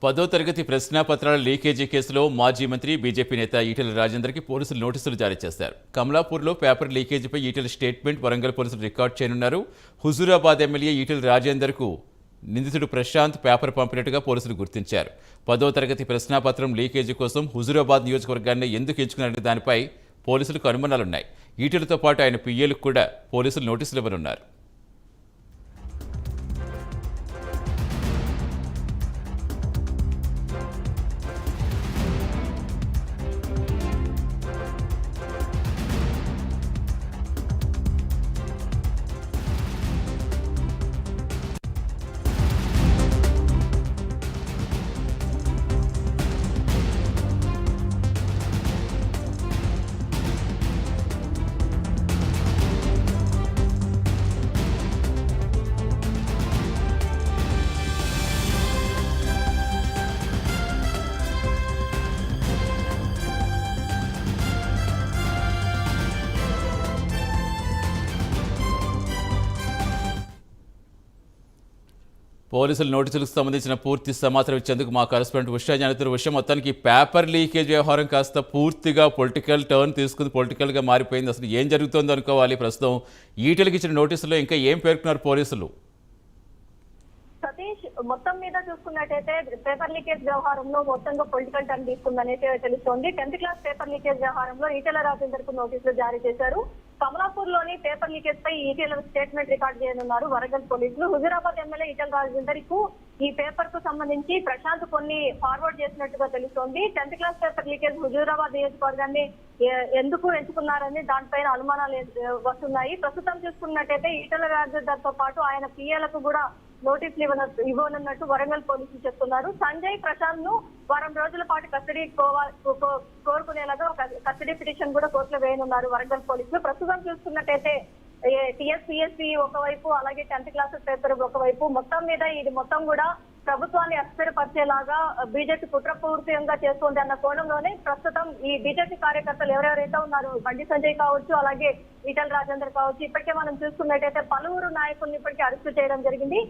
10వ తరగతి ప్రశ్నాపత్రాల లీకేజీ కేసులో మాజీ మంత్రి బీజేపీ నేత ఈటెల రాజేందర్కి పోలీసులు నోటీసులు జారీ చేశారు. కమలాపూర్లో పేపర్ లీకేజీపై ఈటెల స్టేట్మెంట్ వరంగల్ పోలీసులు రికార్డ్ చేయనున్నారు. హుజూరాబాద్ ఎమ్మెల్యే ఈటెల రాజేందర్కు నిందితుడు ప్రశాంత్ పేపర్ పంపినట్టుగా పోలీసులు గుర్తించారు. 10వ తరగతి ప్రశ్నాపత్రం లీకేజీ కోసం హుజూరాబాద్ నియోజకవర్గాన్ని ఎందుకు ఎంచుకున్నారనే దానిపై పోలీసులకు అనుమానాలున్నాయి. ఈటెలతో పాటు ఆయన పిఏలకు కూడా పోలీసులు నోటీసులు ఇవ్వనున్నారు. పోలీసుల నోటీసులకు సంబంధించిన పూర్తి సమాచారం ఇచ్చేందుకు మా కరెస్పాండెంట్ ఉషా జానతులు. ఉషా, మొత్తానికి పేపర్ లీకేజ్ వ్యవహారం కాస్త పూర్తిగా పొలిటికల్ టర్న్ తీసుకుని పొలిటికల్గా మారిపోయింది. అసలు ఏం జరుగుతుందో అనుకోవాలి. ప్రస్తుతం ఈటెలకు ఇచ్చిన నోటీసులో ఇంకా ఏం పేర్కొన్నారు పోలీసులు? సతీష్, మొత్తం మీద చూసుకున్నట్టయితే పేపర్ లీకేజ్ వ్యవహారంలో మొత్తంగా పొలిటికల్ టర్న్ తీసుకుందనైతే తెలుస్తోంది. 10th క్లాస్ పేపర్ లీకేజ్ వ్యవహారంలో ఈటెల రాజేందర్ కు నోటీసులు జారీ చేశారు. కమలాపూర్ లోని పేపర్ లీకేజ్ పై ఈటెల స్టేట్మెంట్ రికార్డ్ చేయనున్నారు వరంగల్ పోలీసులు. హుజూరాబాద్ ఎమ్మెల్యే ఈటెల రాజేందర్ కు ఈ పేపర్ కు సంబంధించి ప్రశాంత్ కొన్ని ఫార్వర్డ్ చేసినట్టుగా తెలుస్తోంది. 10th class paper leakage Huzurabad నియోజకవర్గాన్ని ఎందుకు ఎంచుకున్నారని దానిపైన అనుమానాలు వస్తున్నాయి. ప్రస్తుతం చూసుకున్నట్టయితే ఈటెల రాజేందర్ తో పాటు ఆయన పిఏలకు కూడా నోటీసులు ఇవ్వనున్నట్టు వరంగల్ పోలీసులు చెప్తున్నారు. సంజయ్ ప్రశాంత్ ను వారం రోజుల పాటు కస్టడీ కోరుకునేలాగా కస్టడీ పిటిషన్ కూడా కోర్టులో వేయనున్నారు వరంగల్ పోలీసులు. ప్రస్తుతం చూసుకున్నట్టయితే టీఎస్పీఎస్సీ ఒకవైపు, అలాగే 10th క్లాస్ పేపర్ ఒకవైపు, మొత్తం మీద ఇది మొత్తం కూడా ప్రభుత్వాన్ని అస్థిరపరిచేలాగా బీజేపీ కుట్రపూర్తిగా చేస్తోంది అన్న కోణంలోనే ప్రస్తుతం ఈ బీజేపీ కార్యకర్తలు ఎవరెవరైతే ఉన్నారు, బండి సంజయ్ కావచ్చు, అలాగే ఈటెల రాజేందర్ కావచ్చు, ఇప్పటికే మనం చూసుకున్నట్టయితే పలువురు నాయకుల్ని ఇప్పటికే అరెస్టు చేయడం జరిగింది.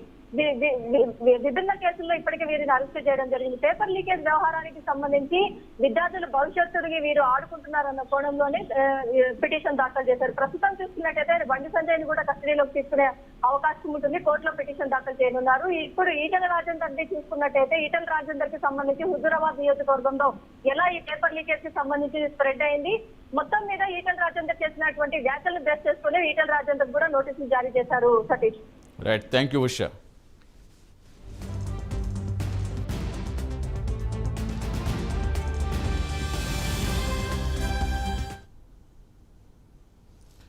విభిన్న కేసుల్లో ఇప్పటికే వీరిని అరెస్టు చేయడం జరిగింది. పేపర్ లీకేజ్ వ్యవహారానికి సంబంధించి విద్యార్థుల భవిష్యత్తుకి వీరు ఆడుకుంటున్నారన్న కోణంలోనే పిటిషన్ దాఖలు చేశారు. ప్రస్తుతం చూసుకున్నట్టయితే బండి సంజయ్ ని కూడా కస్టడీలోకి తీసుకునే అవకాశం ఉంటుంది. కోర్టులో పిటిషన్ దాఖలు చేయనున్నారు. ఇప్పుడు ఈటెల రాజేందర్ చూసుకున్నట్టయితే ఈటెల రాజేందర్ కి సంబంధించి హుజూరాబాద్ నియోజకవర్గంలో ఎలా ఈ పేపర్ లీకేజ్ కి సంబంధించి స్ప్రెడ్ అయింది, మొత్తం మీద ఈటెల రాజేందర్ చేసినటువంటి వ్యాఖ్యలు బేస్ చేసుకుని ఈటెల రాజేందర్ కూడా నోటీసులు జారీ చేశారు. Satish, right, thank you Usha.